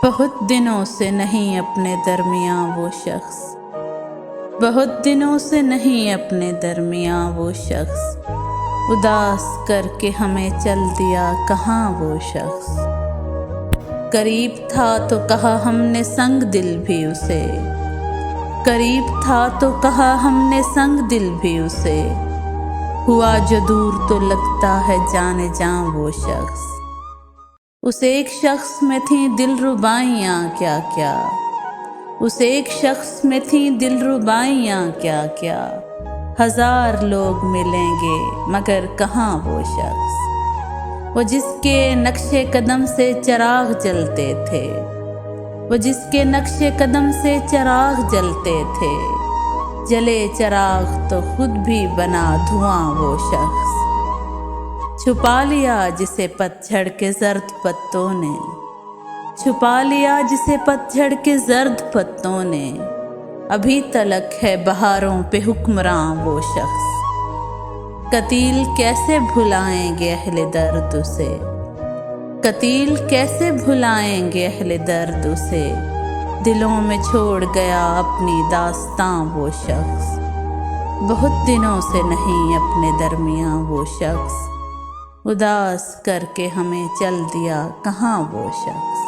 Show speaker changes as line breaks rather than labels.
بہت دنوں سے نہیں اپنے درمیاں وہ شخص، بہت دنوں سے نہیں اپنے درمیاں وہ شخص، اداس کر کے ہمیں چل دیا کہاں وہ شخص۔ قریب تھا تو کہا ہم نے سنگ دل بھی اسے، قریب تھا تو کہا ہم نے سنگ دل بھی اسے، ہوا جو دور تو لگتا ہے جانے جاں وہ شخص۔ اس ایک شخص میں تھیں دل ربائیاں کیا کیا، اس ایک شخص میں تھیں دل ربائیاں کیا کیا، ہزار لوگ ملیں گے مگر کہاں وہ شخص۔ وہ جس کے نقش قدم سے چراغ جلتے تھے، وہ جس کے نقش قدم سے چراغ جلتے تھے، جلے چراغ تو خود بھی بنا دھواں وہ شخص۔ چھپا لیا جسے پتجھڑ کے زرد پتوں نے، چھپا لیا جسے پتجھڑ کے زرد پتوں نے، ابھی تلک ہے بہاروں پہ حکمراں وہ شخص۔ قتیل کیسے بھلائیں گے اہل درد اسے، قتیل کیسے بھلائیں گے اہل درد اسے، دلوں میں چھوڑ گیا اپنی داستاں وہ شخص۔ بہت دنوں سے نہیں اپنے درمیاں وہ شخص، اداس کر کے ہمیں چل دیا کہاں وہ شخص۔